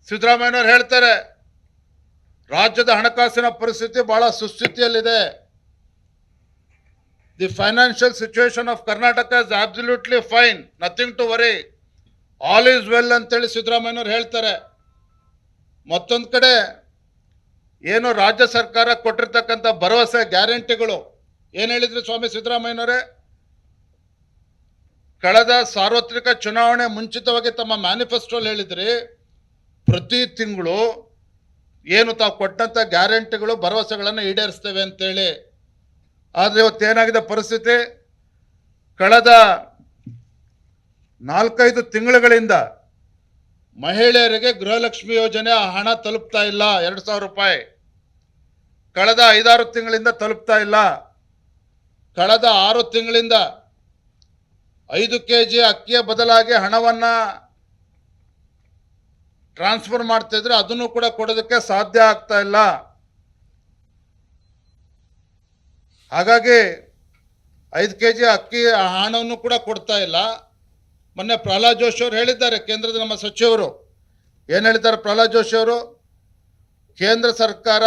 ಸಿದ್ದರಾಮಯ್ಯನವರು ಹೇಳ್ತಾರೆ ರಾಜ್ಯದ ಹಣಕಾಸಿನ ಪರಿಸ್ಥಿತಿ ಬಹಳ ಸುಸ್ಥಿತಿಯಲ್ಲಿದೆ. The financial situation of Karnataka is absolutely fine, nothing to worry, all is well ಅಂತೇಳಿ ಸಿದ್ದರಾಮಯ್ಯನವರು ಹೇಳ್ತಾರೆ. ಮತ್ತೊಂದು ಕಡೆ ಏನು ರಾಜ್ಯ ಸರ್ಕಾರ ಕೊಟ್ಟಿರ್ತಕ್ಕಂಥ ಭರವಸೆ ಗ್ಯಾರಂಟಿಗಳು ಏನು ಹೇಳಿದ್ರು ಸ್ವಾಮಿ ಸಿದ್ದರಾಮಯ್ಯನವರೇ? ಕಳೆದ ಸಾರ್ವತ್ರಿಕ ಚುನಾವಣೆ ಮುಂಚಿತವಾಗಿ ತಮ್ಮ ಮ್ಯಾನಿಫೆಸ್ಟೋಲ್ಲಿ ಹೇಳಿದ್ರಿ ಪ್ರತಿ ತಿಂಗಳು ಏನು ತಾವು ಕೊಟ್ಟಂಥ ಗ್ಯಾರಂಟಿಗಳು ಭರವಸೆಗಳನ್ನು ಈಡೇರಿಸ್ತೇವೆ ಅಂತೇಳಿ. ಆದರೆ ಇವತ್ತೇನಾಗಿದೆ ಪರಿಸ್ಥಿತಿ? ಕಳೆದ 4-5 ತಿಂಗಳುಗಳಿಂದ ಮಹಿಳೆಯರಿಗೆ ಗೃಹಲಕ್ಷ್ಮಿ ಯೋಜನೆ ಹಣ ತಲುಪ್ತಾ ಇಲ್ಲ. 2,000 ರೂಪಾಯಿ ಕಳೆದ 5-6 ತಿಂಗಳಿಂದ ತಲುಪ್ತಾ ಇಲ್ಲ. ಕಳೆದ 6 ತಿಂಗಳಿಂದ 5 kg ಅಕ್ಕಿಯ ಬದಲಾಗಿ ಹಣವನ್ನು ಟ್ರಾನ್ಸ್ಫರ್ ಮಾಡ್ತಿದ್ರೆ ಅದನ್ನು ಕೂಡ ಕೊಡೋದಕ್ಕೆ ಸಾಧ್ಯ ಆಗ್ತಾ ಇಲ್ಲ. ಹಾಗಾಗಿ 5 kg ಅಕ್ಕಿ ಹಣವನ್ನು ಕೂಡ ಕೊಡ್ತಾ ಇಲ್ಲ. ಮೊನ್ನೆ ಪ್ರಹ್ಲಾದ್ ಜೋಶಿ ಅವರು ಹೇಳಿದ್ದಾರೆ, ಕೇಂದ್ರದ ನಮ್ಮ ಸಚಿವರು ಏನು ಹೇಳಿದ್ದಾರೆ? ಪ್ರಹ್ಲಾದ್ ಜೋಶಿ ಅವರು ಕೇಂದ್ರ ಸರ್ಕಾರ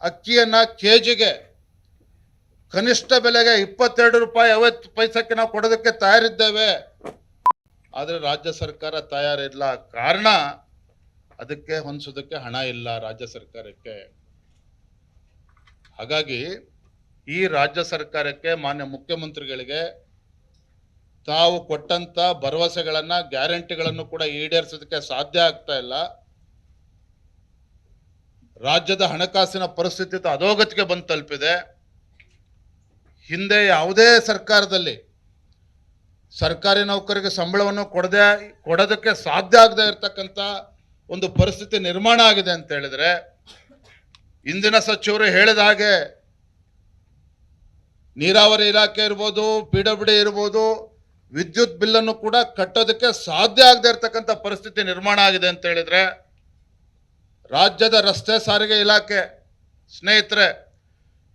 ಅಕ್ಕಿಯನ್ನು ಕೆಜಿಗೆ ಕನಿಷ್ಠ ಬೆಲೆಗೆ 22 ರೂಪಾಯಿ 50 ಪೈಸಕ್ಕೆ ನಾವು ಕೊಡೋದಕ್ಕೆ ತಯಾರಿದ್ದೇವೆ. ಆದರೆ ರಾಜ್ಯ ಸರ್ಕಾರ ತಯಾರಿಲ್ಲ. ಕಾರಣ ಅದಕ್ಕೆ ಹೊಂದಿಸೋದಕ್ಕೆ ಹಣ ಇಲ್ಲ ರಾಜ್ಯ ಸರ್ಕಾರಕ್ಕೆ. ಹಾಗಾಗಿ ಈ ರಾಜ್ಯ ಸರ್ಕಾರಕ್ಕೆ, ಮಾನ್ಯ ಮುಖ್ಯಮಂತ್ರಿಗಳಿಗೆ ತಾವು ಕೊಟ್ಟಂತ ಭರವಸೆಗಳನ್ನ, ಗ್ಯಾರಂಟಿಗಳನ್ನು ಕೂಡ ಈಡೇರಿಸೋದಕ್ಕೆ ಸಾಧ್ಯ ಆಗ್ತಾ ಇಲ್ಲ. ರಾಜ್ಯದ ಹಣಕಾಸಿನ ಪರಿಸ್ಥಿತಿ ಅಧೋಗತಿಗೆ ಬಂದು ತಲುಪಿದೆ. ಹಿಂದೆ ಯಾವುದೇ ಸರ್ಕಾರದಲ್ಲಿ ಸರ್ಕಾರಿ ನೌಕರಿಗೆ ಸಂಬಳವನ್ನು ಕೊಡೋದಕ್ಕೆ ಸಾಧ್ಯ ಆಗದೆ ಇರತಕ್ಕಂಥ ಒಂದು ಪರಿಸ್ಥಿತಿ ನಿರ್ಮಾಣ ಆಗಿದೆ ಅಂತ ಹೇಳಿದ್ರೆ, ಇಂದಿನ ಸಚಿವರು ಹೇಳಿದ ಹಾಗೆ ನೀರಾವರಿ ಇಲಾಖೆ ಇರ್ಬೋದು, PWD ಇರ್ಬೋದು, ವಿದ್ಯುತ್ ಬಿಲ್ಲನ್ನು ಕೂಡ ಕಟ್ಟೋದಕ್ಕೆ ಸಾಧ್ಯ ಆಗದೆ ಇರತಕ್ಕಂಥ ಪರಿಸ್ಥಿತಿ ನಿರ್ಮಾಣ ಆಗಿದೆ ಅಂತ ಹೇಳಿದ್ರೆ, ರಾಜ್ಯದ ರಸ್ತೆ ಸಾರಿಗೆ ಇಲಾಖೆ ಸ್ನೇಹಿತರೆ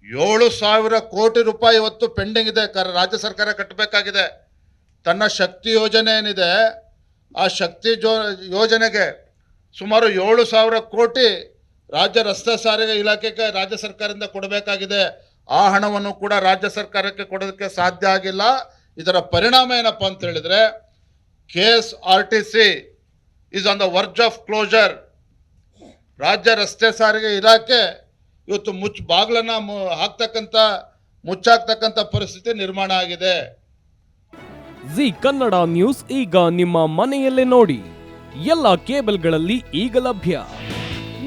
7,000 ಕೋಟಿ ರೂಪಾಯಿ ಇವತ್ತು ಪೆಂಡಿಂಗ್ ಇದೆ. ರಾಜ್ಯ ಸರ್ಕಾರ ಕಟ್ಟಬೇಕಾಗಿದೆ. ತನ್ನ ಶಕ್ತಿ ಯೋಜನೆ ಏನಿದೆ ಆ ಶಕ್ತಿ ಯೋಜನೆಗೆ ಸುಮಾರು 7,000 ಕೋಟಿ ರಾಜ್ಯ ರಸ್ತೆ ಸಾರಿಗೆ ಇಲಾಖೆಗೆ ರಾಜ್ಯ ಸರ್ಕಾರದಿಂದ ಕೊಡಬೇಕಾಗಿದೆ. ಆ ಹಣವನ್ನು ಕೂಡ ರಾಜ್ಯ ಸರ್ಕಾರಕ್ಕೆ ಕೊಡೋದಕ್ಕೆ ಸಾಧ್ಯ ಆಗಿಲ್ಲ. ಇದರ ಪರಿಣಾಮ ಏನಪ್ಪ ಅಂತ ಹೇಳಿದ್ರೆ, KSRTC is on the verge of closure. ರಾಜ್ಯ ರಸ್ತೆ ಸಾರಿಗೆ ಇಲಾಖೆ ಇವತ್ತು ಬಾಗಿಲನ್ನ ಮುಚ್ಚಾಕ್ತಕ್ಕಂಥ ಪರಿಸ್ಥಿತಿ ನಿರ್ಮಾಣ ಆಗಿದೆ. ಜಿ ಕನ್ನಡ ನ್ಯೂಸ್ ಈಗ ನಿಮ್ಮ ಮನೆಯಲ್ಲೇ ನೋಡಿ. ಎಲ್ಲ ಕೇಬಲ್ಗಳಲ್ಲಿ ಈಗ ಲಭ್ಯ.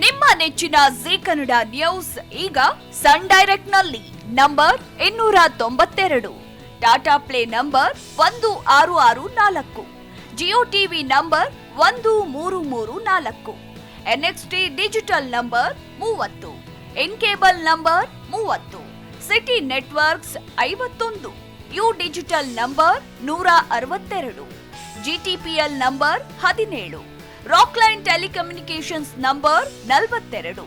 ನಿಮ್ಮ ನೆಚ್ಚಿನ ಜಿ ಕನ್ನಡ ನ್ಯೂಸ್ ಈಗ ಸನ್ ಡೈರೆಕ್ಟ್ ನಲ್ಲಿ number 292, Tata play number 1664, Jio TV number 1334, NXT digital number 30, N cable number 30, city networks 51, U digital number 162, GTPL number 17, Rockline telecommunications number 42,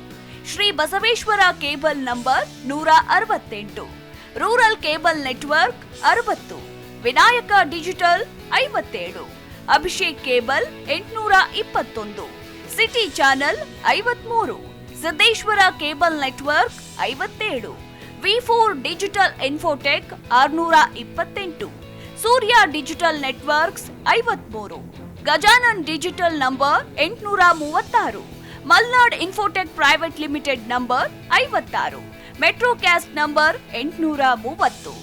Shri Basaveshwara cable number 168, rural cable network 60, Vinayaka digital 57, Abhishek cable 821, city channel 53, Siddeshwara cable network 57, V4 digital Infotech 628, ಸೂರ್ಯ digital networks 53, Gajanan digital number 836, Malnad infotech private limited number 56, metro cast number 830,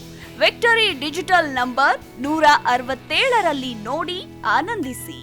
victory digital number 167ರಲ್ಲಿ ನೋಡಿ ಆನಂದಿಸಿ.